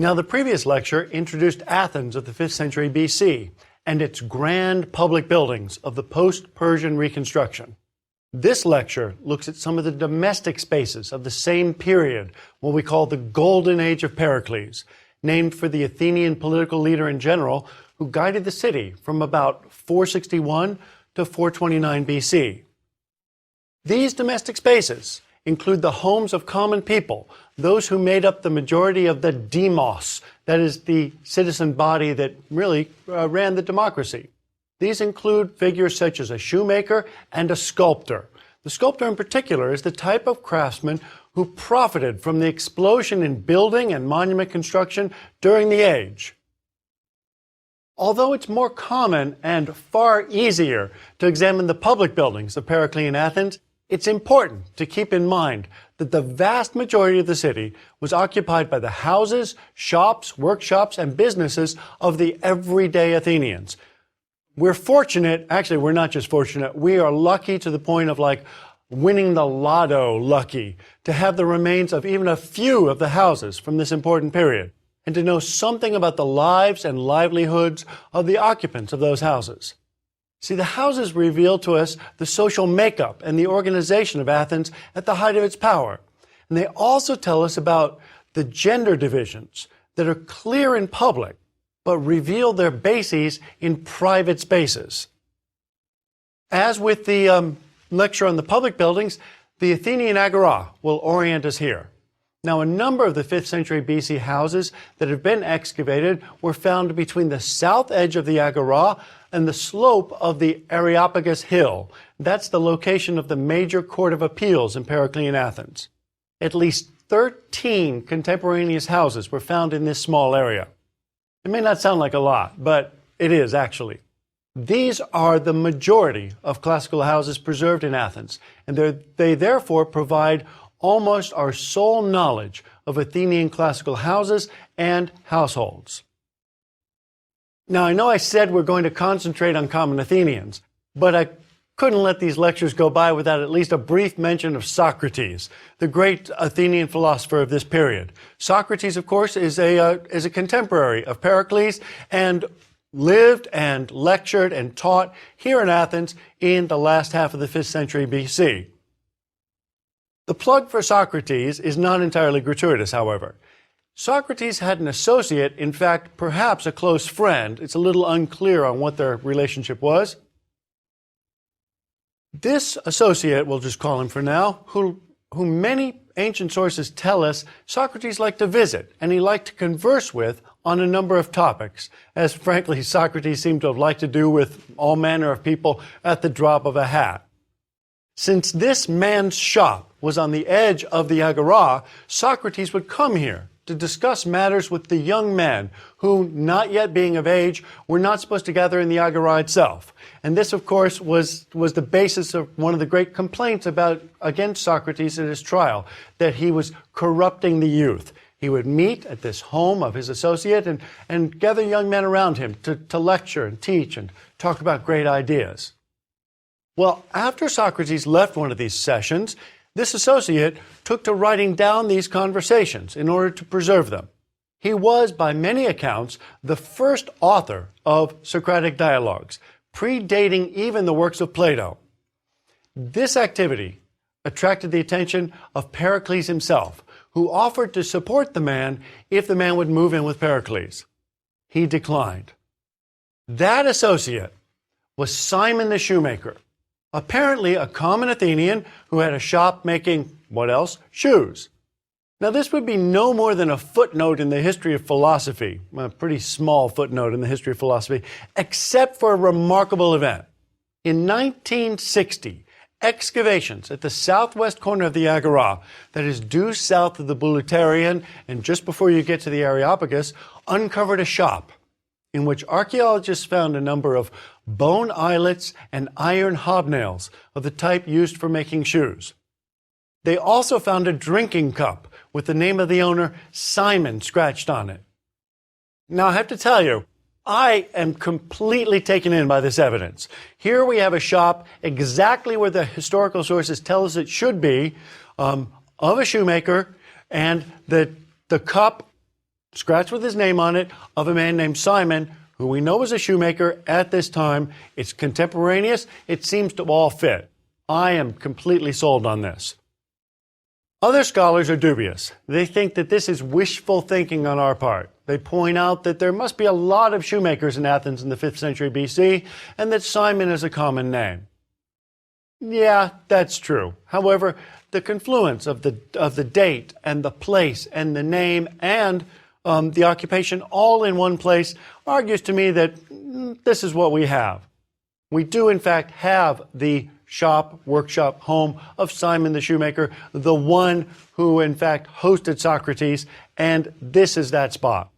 Now, the previous lecture introduced Athens of the 5th century BC and its grand public buildings of the post-Persian reconstruction. This lecture looks at some of the domestic spaces of the same period, what we call the Golden Age of Pericles, named for the Athenian political leader and general who guided the city from about 461 to 429 BC. These domestic spaces include the homes of common people, those who made up the majority of the demos, that is, the citizen body that really ran the democracy. These include figures such as a shoemaker and a sculptor. The sculptor in particular is the type of craftsman who profited from the explosion in building and monument construction during the age. Although it's more common and far easier to examine the public buildings of Periclean Athens, it's important to keep in mind that the vast majority of the city was occupied by the houses, shops, workshops, and businesses of the everyday Athenians. We're fortunate, actually we're not just fortunate, we are lucky to the point of like winning the lotto lucky to have the remains of even a few of the houses from this important period and to know something about the lives and livelihoods of the occupants of those houses. See, the houses reveal to us the social makeup and the organization of Athens at the height of its power. And they also tell us about the gender divisions that are clear in public, but reveal their bases in private spaces. As with the lecture on the public buildings, the Athenian Agora will orient us here. Now, a number of the 5th century BC houses that have been excavated were found between the south edge of the Agora and the slope of the Areopagus Hill. That's the location of the major court of appeals in Periclean Athens. At least 13 contemporaneous houses were found in this small area. It may not sound like a lot, but it is actually. These are the majority of classical houses preserved in Athens, and they therefore provide almost our sole knowledge of Athenian classical houses and households. Now, I know I said we're going to concentrate on common Athenians, but I couldn't let these lectures go by without at least a brief mention of Socrates, the great Athenian philosopher of this period. Socrates, of course, is a contemporary of Pericles and lived and lectured and taught here in Athens in the last half of the 5th century BC. The plug for Socrates is not entirely gratuitous, however. Socrates had an associate, in fact, perhaps a close friend. It's a little unclear on what their relationship was. This associate, we'll just call him for now, who many ancient sources tell us Socrates liked to visit and he liked to converse with on a number of topics, as frankly Socrates seemed to have liked to do with all manner of people at the drop of a hat. Since this man's shop was on the edge of the Agora, Socrates would come here to discuss matters with the young men who, not yet being of age, were not supposed to gather in the Agora itself. And this, of course, was the basis of one of the great complaints against Socrates at his trial, that he was corrupting the youth. He would meet at this home of his associate and gather young men around him to lecture and teach and talk about great ideas. Well, after Socrates left one of these sessions, this associate took to writing down these conversations in order to preserve them. He was, by many accounts, the first author of Socratic dialogues, predating even the works of Plato. This activity attracted the attention of Pericles himself, who offered to support the man if the man would move in with Pericles. He declined. That associate was Simon the shoemaker, apparently a common Athenian who had a shop making, what else? Shoes. Now, this would be no more than a footnote in the history of philosophy, a pretty small footnote in the history of philosophy, except for a remarkable event. In 1960, excavations at the southwest corner of the Agora, that is due south of the Bouleuterion and just before you get to the Areopagus, uncovered a shop in which archaeologists found a number of bone eyelets and iron hobnails of the type used for making shoes. They also found a drinking cup with the name of the owner, Simon, scratched on it. Now, I have to tell you, I am completely taken in by this evidence. Here we have a shop exactly where the historical sources tell us it should be, of a shoemaker, and the cup scratched with his name on it, of a man named Simon, who we know was a shoemaker at this time. It's contemporaneous. It seems to all fit. I am completely sold on this. Other scholars are dubious. They think that this is wishful thinking on our part. They point out that there must be a lot of shoemakers in Athens in the 5th century BC, and that Simon is a common name. Yeah, that's true. However, the confluence of the date and the place and the name and the occupation all in one place argues to me that this is what we have. We do, in fact, have the shop, workshop, home of Simon the shoemaker, the one who, in fact, hosted Socrates, and this is that spot.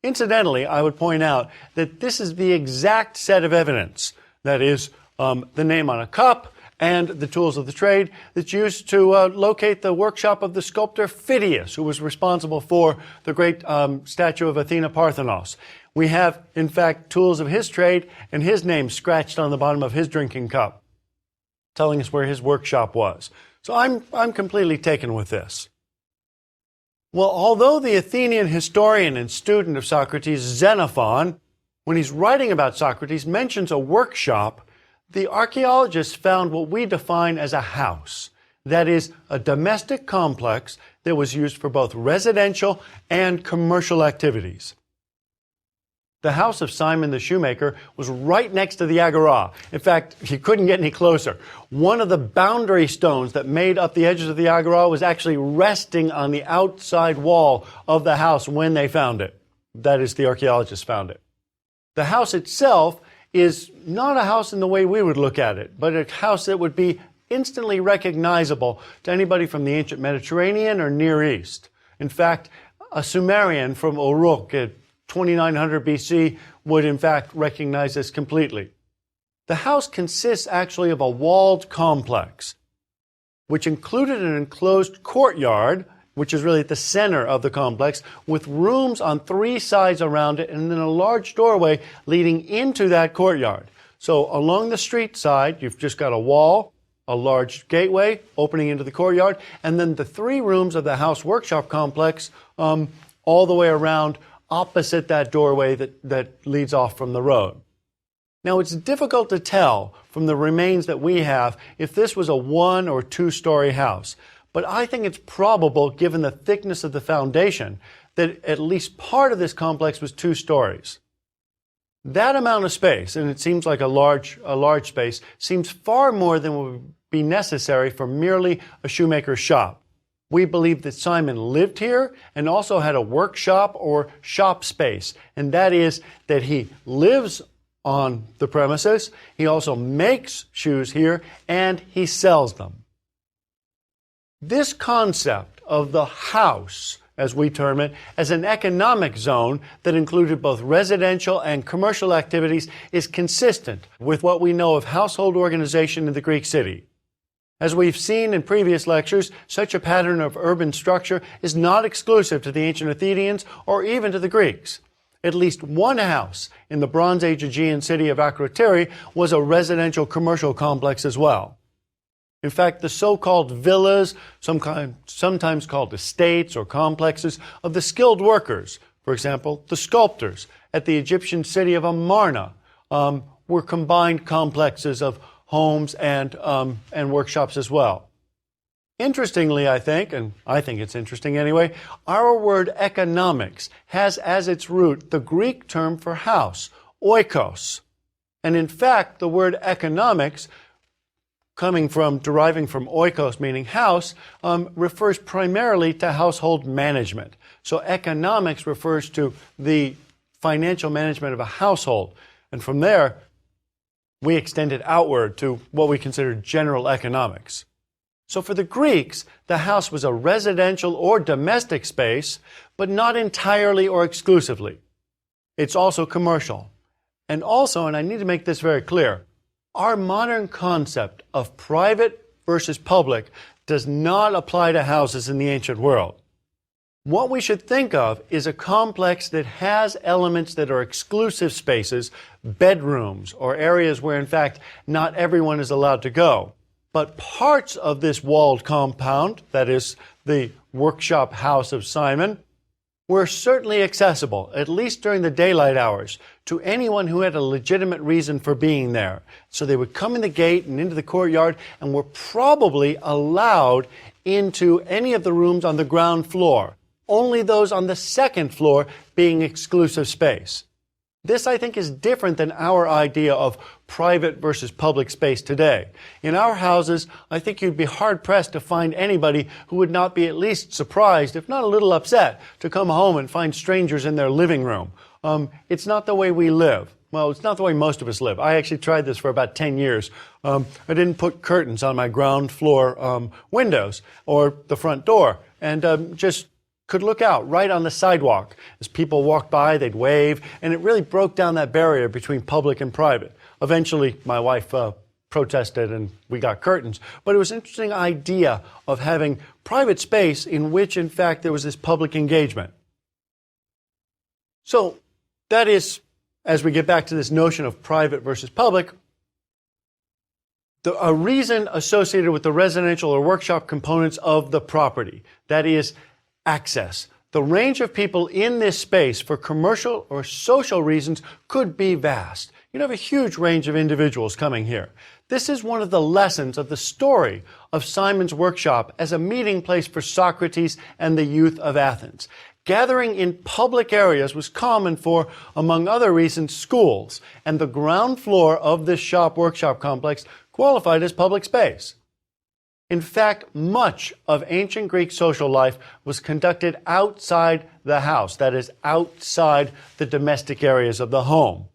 Incidentally, I would point out that this is the exact set of evidence, that is, the name on a cup and the tools of the trade, that's used to locate the workshop of the sculptor Phidias, who was responsible for the great statue of Athena Parthenos. We have, in fact, tools of his trade and his name scratched on the bottom of his drinking cup, telling us where his workshop was. So I'm completely taken with this. Well, although the Athenian historian and student of Socrates, Xenophon, when he's writing about Socrates, mentions a workshop, the archaeologists found what we define as a house. That is, a domestic complex that was used for both residential and commercial activities. The house of Simon the shoemaker was right next to the agora. In fact, you couldn't get any closer. One of the boundary stones that made up the edges of the agora was actually resting on the outside wall of the house when they found it. That is, the archaeologists found it. The house itself is not a house in the way we would look at it, but a house that would be instantly recognizable to anybody from the ancient Mediterranean or Near East. In fact, a Sumerian from Uruk at 2900 BC would in fact recognize this completely. The house consists actually of a walled complex, which included an enclosed courtyard, which is really at the center of the complex, with rooms on 3 sides around it, and then a large doorway leading into that courtyard. So along the street side, you've just got a wall, a large gateway opening into the courtyard, and then the 3 rooms of the house workshop complex all the way around opposite that doorway that leads off from the road. Now, it's difficult to tell from the remains that we have if this was a 1 or 2-story house, but I think it's probable, given the thickness of the foundation, that at least part of this complex was 2 stories. That amount of space, and it seems like a large space, seems far more than would be necessary for merely a shoemaker's shop. We believe that Simon lived here and also had a workshop or shop space, and that is that he lives on the premises, he also makes shoes here, and he sells them. This concept of the house, as we term it, as an economic zone that included both residential and commercial activities is consistent with what we know of household organization in the Greek city. As we've seen in previous lectures, such a pattern of urban structure is not exclusive to the ancient Athenians or even to the Greeks. At least one house in the Bronze Age Aegean city of Akrotiri was a residential commercial complex as well. In fact, the so-called villas, sometimes called estates or complexes of the skilled workers, for example, the sculptors at the Egyptian city of Amarna, were combined complexes of homes and workshops as well. Interestingly, I think, and I think it's interesting anyway, our word economics has as its root the Greek term for house, oikos. And in fact, the word economics, deriving from oikos, meaning house, refers primarily to household management. So economics refers to the financial management of a household. And from there, we extend it outward to what we consider general economics. So for the Greeks, the house was a residential or domestic space, but not entirely or exclusively. It's also commercial. And also, and I need to make this very clear, our modern concept of private versus public does not apply to houses in the ancient world. What we should think of is a complex that has elements that are exclusive spaces, bedrooms, or areas where, in fact, not everyone is allowed to go. But parts of this walled compound, that is, the workshop house of Simon, were certainly accessible, at least during the daylight hours, to anyone who had a legitimate reason for being there. So they would come in the gate and into the courtyard and were probably allowed into any of the rooms on the ground floor, only those on the second floor being exclusive space. This, I think, is different than our idea of private versus public space today. In our houses, I think you'd be hard-pressed to find anybody who would not be at least surprised, if not a little upset, to come home and find strangers in their living room. It's not the way we live. Well, it's not the way most of us live. I actually tried this for about 10 years. I didn't put curtains on my ground floor windows or the front door, and just could look out right on the sidewalk. As people walked by, they'd wave, and it really broke down that barrier between public and private. Eventually, my wife protested and we got curtains. But it was an interesting idea of having private space in which, in fact, there was this public engagement. So that is, as we get back to this notion of private versus public, a reason associated with the residential or workshop components of the property. That is, access. The range of people in this space for commercial or social reasons could be vast. You'd have a huge range of individuals coming here. This is one of the lessons of the story of Simon's workshop as a meeting place for Socrates and the youth of Athens. Gathering in public areas was common for, among other reasons, schools, and the ground floor of this shop-workshop complex qualified as public space. In fact, much of ancient Greek social life was conducted outside the house, that is, outside the domestic areas of the home.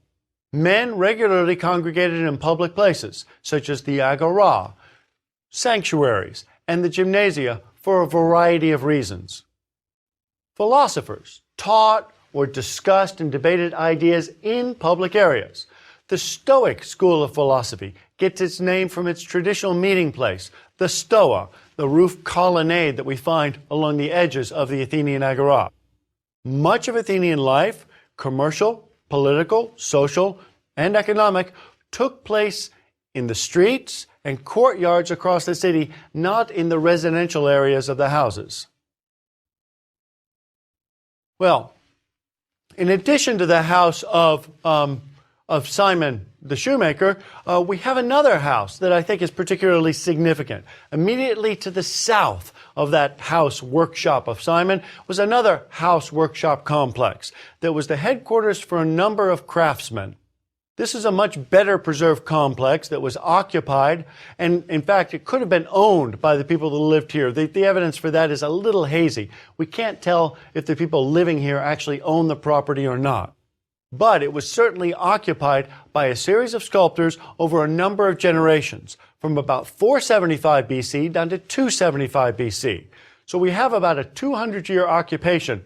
Men regularly congregated in public places, such as the agora, sanctuaries, and the gymnasia, for a variety of reasons. Philosophers taught or discussed and debated ideas in public areas. The Stoic school of philosophy gets its name from its traditional meeting place, the Stoa, the roof colonnade that we find along the edges of the Athenian agora. Much of Athenian life, commercial, political, social, and economic, took place in the streets and courtyards across the city, not in the residential areas of the houses. Well, in addition to the house of Simon the shoemaker, we have another house that I think is particularly significant. Immediately to the south of that house workshop of Simon was another house workshop complex that was the headquarters for a number of craftsmen. This is a much better preserved complex that was occupied, and in fact, it could have been owned by the people that lived here. The evidence for that is a little hazy. We can't tell if the people living here actually own the property or not. But it was certainly occupied by a series of sculptors over a number of generations, from about 475 BC down to 275 BC. So we have about a 200-year occupation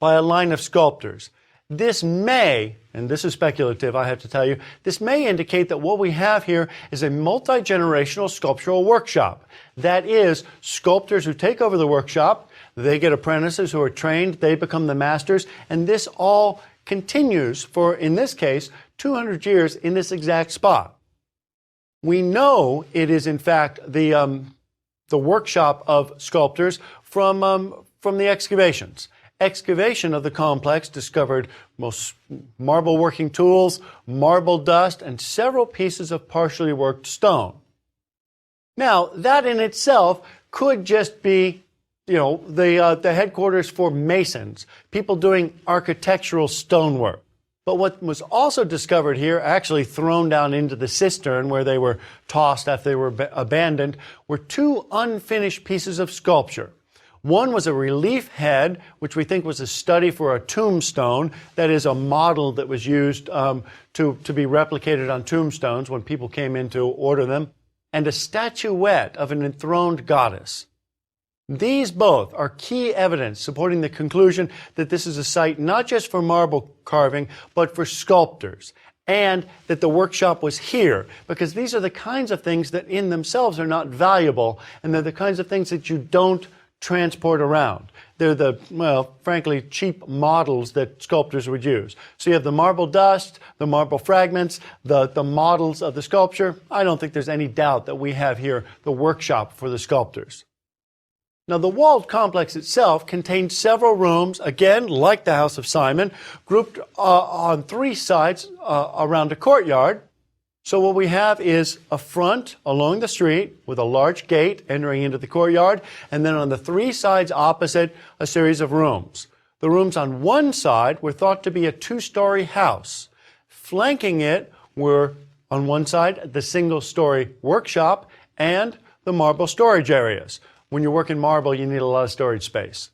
by a line of sculptors. This may, and this is speculative, I have to tell you, this may indicate that what we have here is a multi-generational sculptural workshop. That is, sculptors who take over the workshop, they get apprentices who are trained, they become the masters, and this all continues for, in this case, 200 years in this exact spot. We know it is, in fact, the workshop of sculptors from the excavations. Excavation of the complex discovered most marble working tools, marble dust, and several pieces of partially worked stone. Now, that in itself could just be, the headquarters for masons, people doing architectural stonework. But what was also discovered here, actually thrown down into the cistern where they were tossed after they were abandoned, were two unfinished pieces of sculpture. One was a relief head, which we think was a study for a tombstone, that is a model that was used to be replicated on tombstones when people came in to order them, and a statuette of an enthroned goddess. These both are key evidence supporting the conclusion that this is a site not just for marble carving, but for sculptors, and that the workshop was here, because these are the kinds of things that in themselves are not valuable, and they're the kinds of things that you don't transport around. They're the, frankly, cheap models that sculptors would use. So you have the marble dust, the marble fragments, the models of the sculpture. I don't think there's any doubt that we have here the workshop for the sculptors. Now, the walled complex itself contained several rooms, again, like the House of Simon, grouped on three sides around a courtyard. So what we have is a front along the street with a large gate entering into the courtyard, and then on the three sides opposite, a series of rooms. The rooms on one side were thought to be a two-story house. Flanking it were, on one side, the single-story workshop and the marble storage areas. When you work in marble, you need a lot of storage space.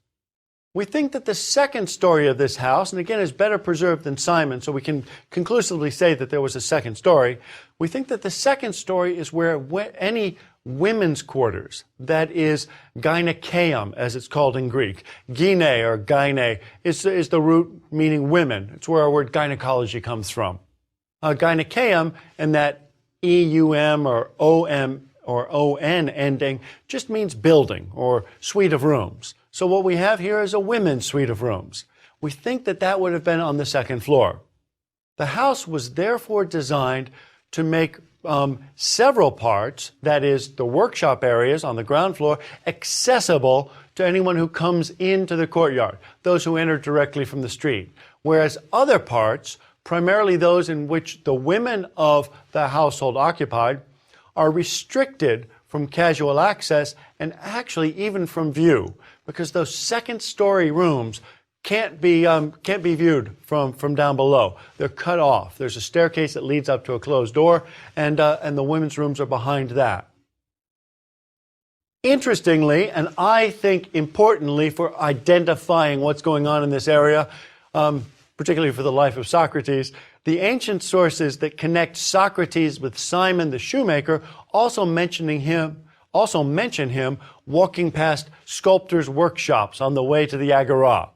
We think that the second story of this house, and again is better preserved than Simon, so we can conclusively say that there was a second story. We think that the second story is where any women's quarters, that is gynekeum, as it's called in Greek. Gyne or gyne is the root meaning women. It's where our word gynecology comes from. Gynekeum, and that E-U-M or O-M or O-N ending just means building or suite of rooms. So what we have here is a women's suite of rooms. We think that that would have been on the second floor. The house was therefore designed to make several parts, that is, the workshop areas on the ground floor, accessible to anyone who comes into the courtyard, those who enter directly from the street. Whereas other parts, primarily those in which the women of the household occupied, are restricted from casual access and actually even from view, because those second-story rooms can't be viewed from down below. They're cut off. There's a staircase that leads up to a closed door, and the women's rooms are behind that. Interestingly, and I think importantly for identifying what's going on in this area, particularly for the life of Socrates, the ancient sources that connect Socrates with Simon the shoemaker also mention him walking past sculptors' workshops on the way to the Agora.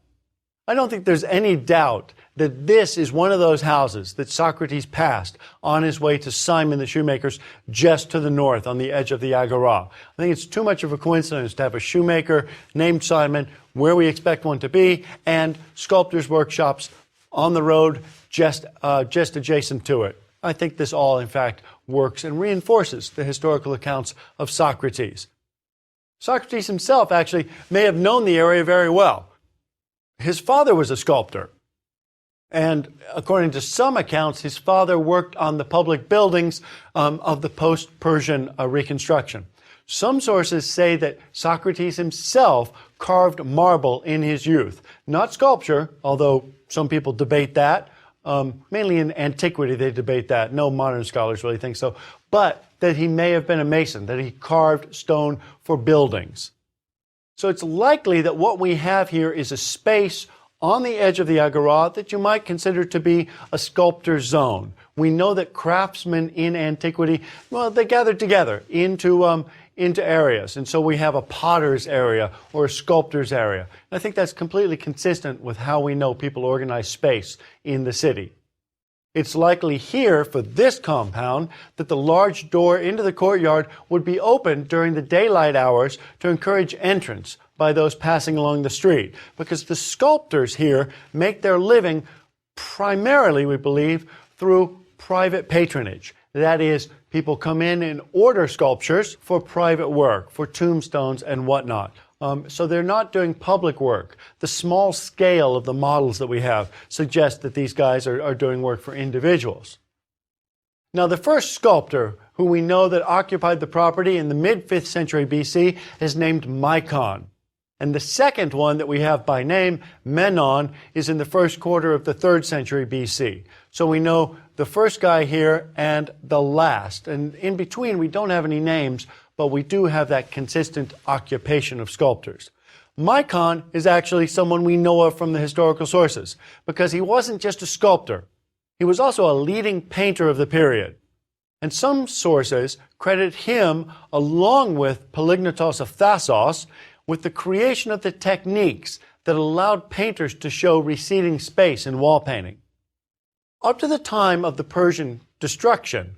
I don't think there's any doubt that this is one of those houses that Socrates passed on his way to Simon the shoemaker's just to the north on the edge of the Agora. I think it's too much of a coincidence to have a shoemaker named Simon where we expect one to be and sculptors' workshops on the road just adjacent to it. I think this all, in fact, works and reinforces the historical accounts of Socrates. Socrates himself actually may have known the area very well. His father was a sculptor, and according to some accounts, his father worked on the public buildings of the post-Persian reconstruction. Some sources say that Socrates himself carved marble in his youth. Not sculpture, although some people debate that. Mainly in antiquity they debate that. No modern scholars really think so. But that he may have been a mason, that he carved stone for buildings. So it's likely that what we have here is a space on the edge of the Agora that you might consider to be a sculptor's zone. We know that craftsmen in antiquity, well, they gathered together into areas. And so we have a potter's area or a sculptor's area. And I think that's completely consistent with how we know people organize space in the city. It's likely here, for this compound, that the large door into the courtyard would be opened during the daylight hours to encourage entrance by those passing along the street, because the sculptors here make their living primarily, we believe, through private patronage. That is, people come in and order sculptures for private work, for tombstones and whatnot. So they're not doing public work. The small scale of the models that we have suggests that these guys are doing work for individuals. Now, the first sculptor who we know that occupied the property in the mid-5th century BC is named Mykon. And the second one that we have by name, Menon, is in the first quarter of the 3rd century BC. So we know the first guy here and the last. And in between, we don't have any names, but we do have that consistent occupation of sculptors. Mykon is actually someone we know of from the historical sources, because he wasn't just a sculptor. He was also a leading painter of the period. And some sources credit him, along with Polygnotos of Thasos, with the creation of the techniques that allowed painters to show receding space in wall painting. Up to the time of the Persian destruction,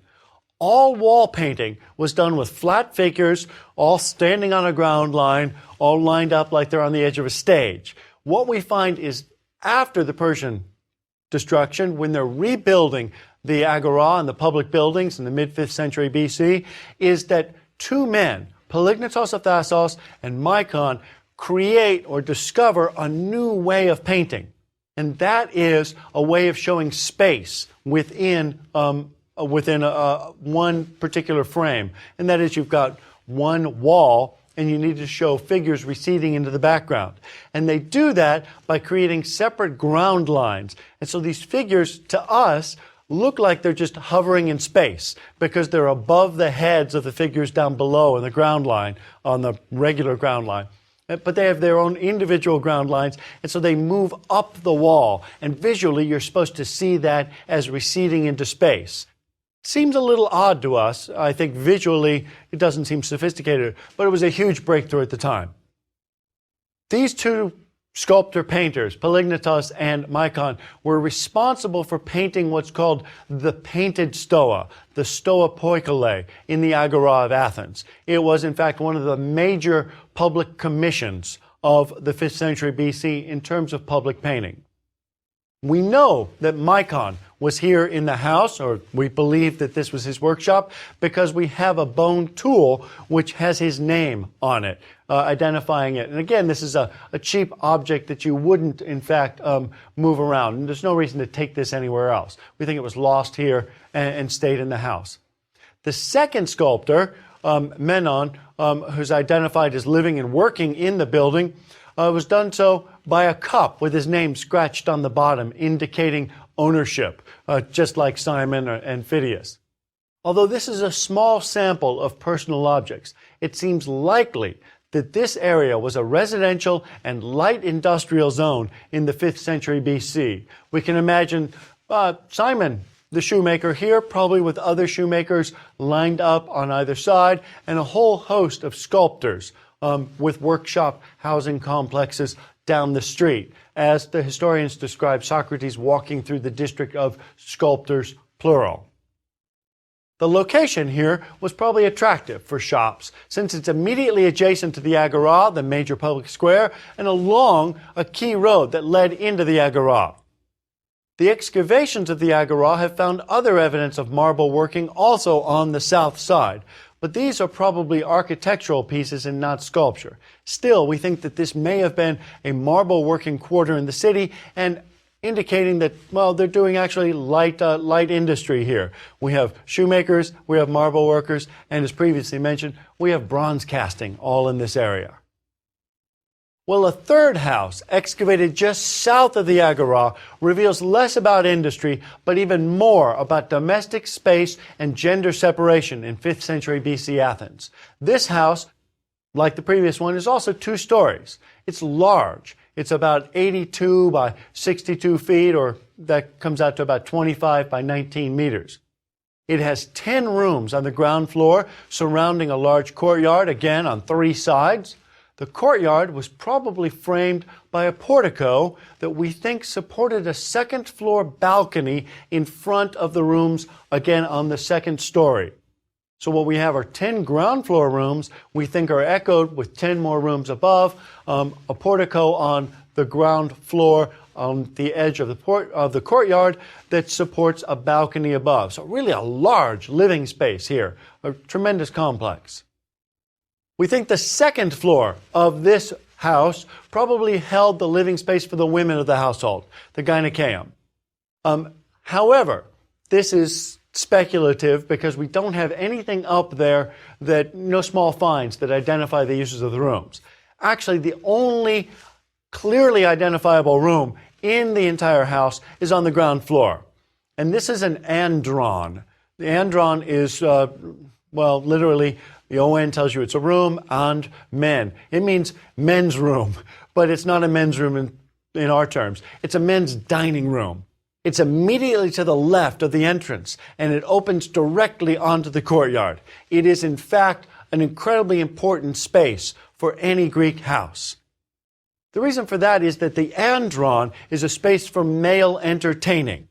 all wall painting was done with flat figures, all standing on a ground line, all lined up like they're on the edge of a stage. What we find is after the Persian destruction, when they're rebuilding the Agora and the public buildings in the mid-5th century BC, is that two men Polygnotos of Thasos and Micon create or discover a new way of painting. And that is a way of showing space within one particular frame. And that is, you've got one wall and you need to show figures receding into the background. And they do that by creating separate ground lines. And so these figures, to us, look like they're just hovering in space because they're above the heads of the figures down below in the ground line, on the regular ground line. But they have their own individual ground lines, and so they move up the wall. And visually, you're supposed to see that as receding into space. Seems a little odd to us. I think visually, it doesn't seem sophisticated, but it was a huge breakthrough at the time. These two sculptor-painters, Polygnotos and Micon, were responsible for painting what's called the painted stoa, the stoa poikile, in the Agora of Athens. It was, in fact, one of the major public commissions of the 5th century BC in terms of public painting. We know that Micon was here in the house, or we believe that this was his workshop, because we have a bone tool which has his name on it, identifying it. And again, this is a cheap object that you wouldn't, in fact, move around. And there's no reason to take this anywhere else. We think it was lost here and stayed in the house. The second sculptor, Menon, who's identified as living and working in the building, was done so by a cup with his name scratched on the bottom, indicating ownership, just like Simon and Phidias. Although this is a small sample of personal objects, it seems likely that this area was a residential and light industrial zone in the 5th century BC. We can imagine Simon, the shoemaker here, probably with other shoemakers lined up on either side, and a whole host of sculptors with workshop housing complexes down the street, as the historians describe Socrates walking through the district of sculptors, plural. The location here was probably attractive for shops, since it's immediately adjacent to the Agora, the major public square, and along a key road that led into the Agora. The excavations of the Agora have found other evidence of marble working also on the south side, but these are probably architectural pieces and not sculpture. Still, we think that this may have been a marble working quarter in the city, and indicating that, well, they're doing actually light industry here. We have shoemakers, we have marble workers, and as previously mentioned, we have bronze casting all in this area. Well, a third house, excavated just south of the Agora, reveals less about industry, but even more about domestic space and gender separation in 5th century BC Athens. This house, like the previous one, is also 2 stories. It's large. It's about 82 by 62 feet, or that comes out to about 25 by 19 meters. It has 10 rooms on the ground floor surrounding a large courtyard, again on 3 sides. The courtyard was probably framed by a portico that we think supported a 2nd floor balcony in front of the rooms, again on the 2nd story. So what we have are 10 ground floor rooms we think are echoed with 10 more rooms above, a portico on the ground floor on the edge of the courtyard that supports a balcony above. So really a large living space here, a tremendous complex. We think the 2nd floor of this house probably held the living space for the women of the household, the gynaeceum. However, this is speculative because we don't have anything up there, no small finds that identify the uses of the rooms. Actually, the only clearly identifiable room in the entire house is on the ground floor. And this is an andron. The andron is, literally, the ON tells you it's a room, and men. It means men's room, but it's not a men's room in our terms. It's a men's dining room. It's immediately to the left of the entrance, and it opens directly onto the courtyard. It is, in fact, an incredibly important space for any Greek house. The reason for that is that the andron is a space for male entertaining.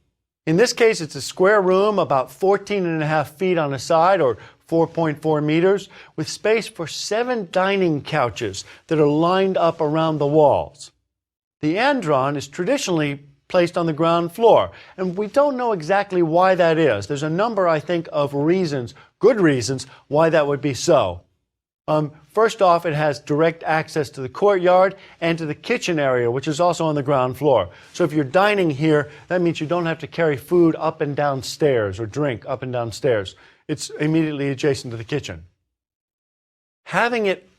In this case, it's a square room about 14.5 feet on a side, or 4.4 meters, with space for 7 dining couches that are lined up around the walls. The andron is traditionally placed on the ground floor, and we don't know exactly why that is. There's a number, I think, of reasons, good reasons, why that would be so. First off, it has direct access to the courtyard and to the kitchen area, which is also on the ground floor. So if you're dining here, that means you don't have to carry food up and down stairs or drink up and down stairs. It's immediately adjacent to the kitchen. Having it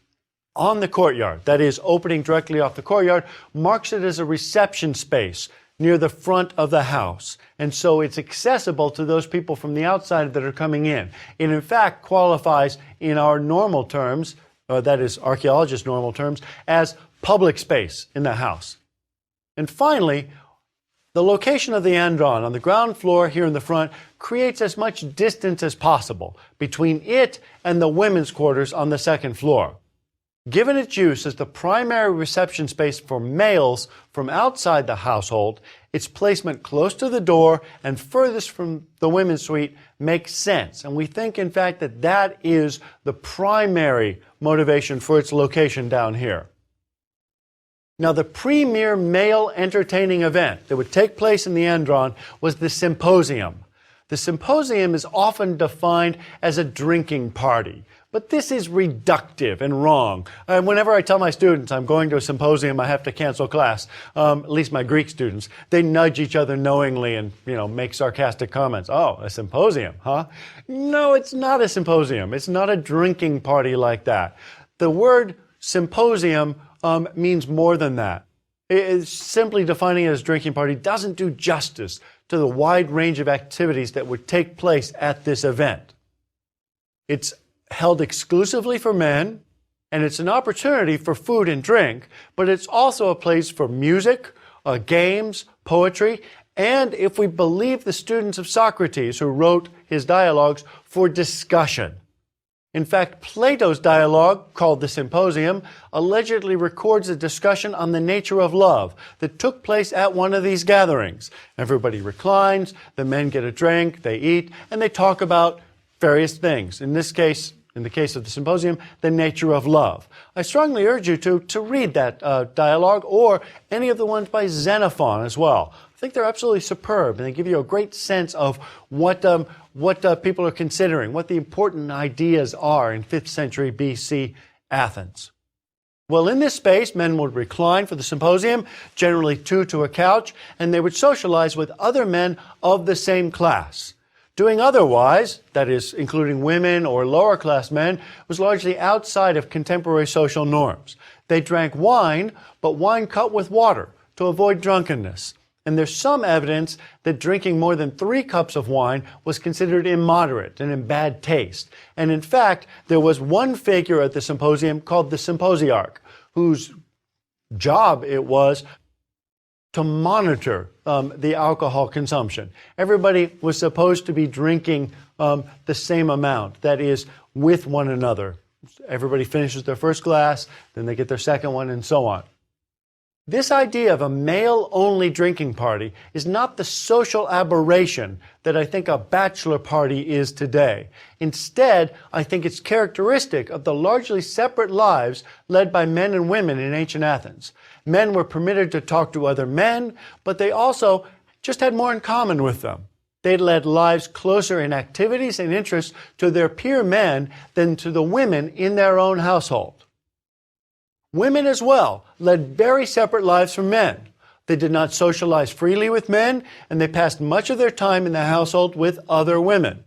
on the courtyard, that is, opening directly off the courtyard, marks it as a reception space near the front of the house. And so it's accessible to those people from the outside that are coming in. It in fact qualifies in our normal terms, that is archaeologists' normal terms, as public space in the house. And finally, the location of the andron on the ground floor here in the front creates as much distance as possible between it and the women's quarters on the second floor. Given its use as the primary reception space for males from outside the household, its placement close to the door and furthest from the women's suite makes sense. And we think, in fact, that that is the primary motivation for its location down here. Now, the premier male entertaining event that would take place in the andron was the symposium. The symposium is often defined as a drinking party. But this is reductive and wrong. Whenever I tell my students I'm going to a symposium, I have to cancel class, at least my Greek students, they nudge each other knowingly and, make sarcastic comments. Oh, a symposium, huh? No, it's not a symposium. It's not a drinking party like that. The word symposium means more than that. Simply defining it as drinking party doesn't do justice to the wide range of activities that would take place at this event. It's held exclusively for men, and it's an opportunity for food and drink, but it's also a place for music, games, poetry, and, if we believe the students of Socrates who wrote his dialogues, for discussion. In fact, Plato's dialogue, called the Symposium, allegedly records a discussion on the nature of love that took place at one of these gatherings. Everybody reclines, the men get a drink, they eat, and they talk about various things. In this case, in the case of the Symposium, the nature of love. I strongly urge you to read that dialogue or any of the ones by Xenophon as well. I think they're absolutely superb, and they give you a great sense of what people are considering, what the important ideas are in 5th century BC Athens. Well, in this space, men would recline for the symposium, generally two to a couch, and they would socialize with other men of the same class. Doing otherwise, that is, including women or lower class men, was largely outside of contemporary social norms. They drank wine, but wine cut with water to avoid drunkenness. And there's some evidence that drinking more than 3 cups of wine was considered immoderate and in bad taste. And in fact, there was one figure at the symposium called the symposiarch, whose job it was to monitor the alcohol consumption. Everybody was supposed to be drinking the same amount, that is, with one another. Everybody finishes their first glass, then they get their second one, and so on. This idea of a male-only drinking party is not the social aberration that I think a bachelor party is today. Instead, I think it's characteristic of the largely separate lives led by men and women in ancient Athens. Men were permitted to talk to other men, but they also just had more in common with them. They led lives closer in activities and interests to their peer men than to the women in their own household. Women as well led very separate lives from men. They did not socialize freely with men, and they passed much of their time in the household with other women.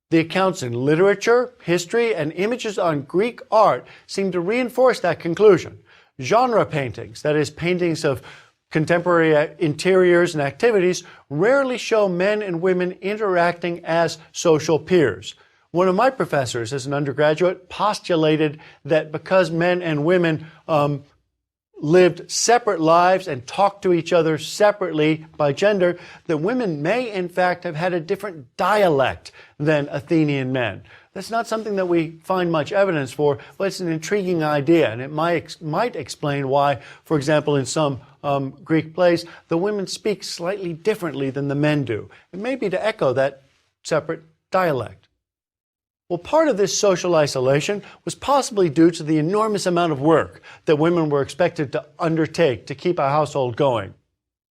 The accounts in literature, history, and images on Greek art seem to reinforce that conclusion. Genre paintings, that is, paintings of contemporary interiors and activities, rarely show men and women interacting as social peers. One of my professors, as an undergraduate, postulated that because men and women lived separate lives and talked to each other separately by gender, that women may, in fact, have had a different dialect than Athenian men. That's not something that we find much evidence for, but it's an intriguing idea, and it might explain why, for example, in some Greek plays, the women speak slightly differently than the men do. It may be to echo that separate dialect. Well, part of this social isolation was possibly due to the enormous amount of work that women were expected to undertake to keep a household going.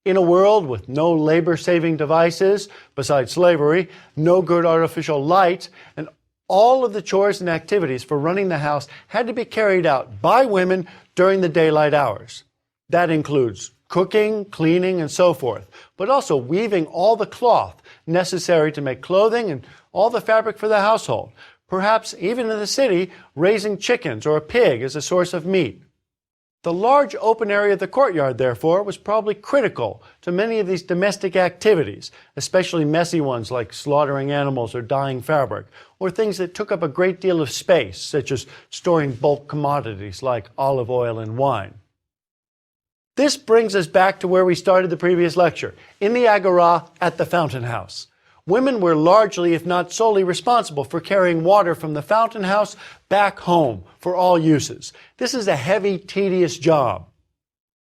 In a world with no labor-saving devices, besides slavery, no good artificial light, and All of the chores and activities for running the house had to be carried out by women during the daylight hours. That includes cooking, cleaning, and so forth, but also weaving all the cloth necessary to make clothing and all the fabric for the household. Perhaps even in the city, raising chickens or a pig as a source of meat. The large open area of the courtyard, therefore, was probably critical to many of these domestic activities, especially messy ones like slaughtering animals or dyeing fabric, or things that took up a great deal of space, such as storing bulk commodities like olive oil and wine. This brings us back to where we started the previous lecture, in the agora at the fountain house. Women were largely, if not solely, responsible for carrying water from the fountain house back home for all uses. This is a heavy, tedious job.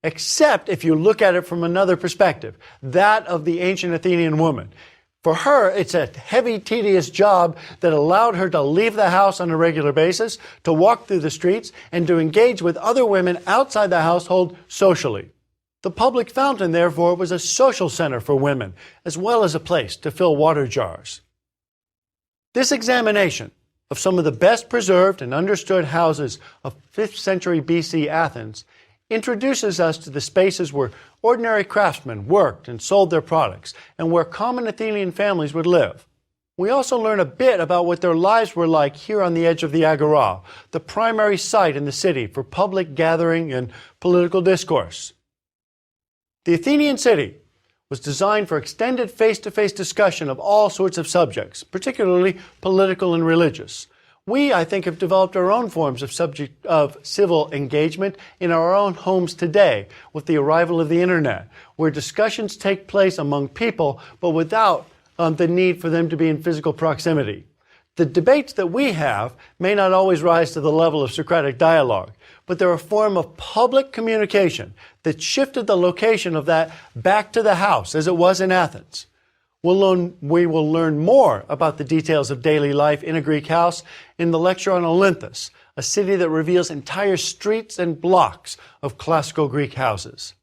Except if you look at it from another perspective, that of the ancient Athenian woman. For her, it's a heavy, tedious job that allowed her to leave the house on a regular basis, to walk through the streets, and to engage with other women outside the household socially. The public fountain, therefore, was a social center for women, as well as a place to fill water jars. This examination of some of the best preserved and understood houses of 5th century BC Athens introduces us to the spaces where ordinary craftsmen worked and sold their products, and where common Athenian families would live. We also learn a bit about what their lives were like here on the edge of the agora, the primary site in the city for public gathering and political discourse. The Athenian city was designed for extended face-to-face discussion of all sorts of subjects, particularly political and religious. We, I think, have developed our own forms of civil engagement in our own homes today with the arrival of the internet, where discussions take place among people, but without the need for them to be in physical proximity. The debates that we have may not always rise to the level of Socratic dialogue, but they're a form of public communication that shifted the location of that back to the house as it was in Athens. We will learn more about the details of daily life in a Greek house in the lecture on Olympus, a city that reveals entire streets and blocks of classical Greek houses.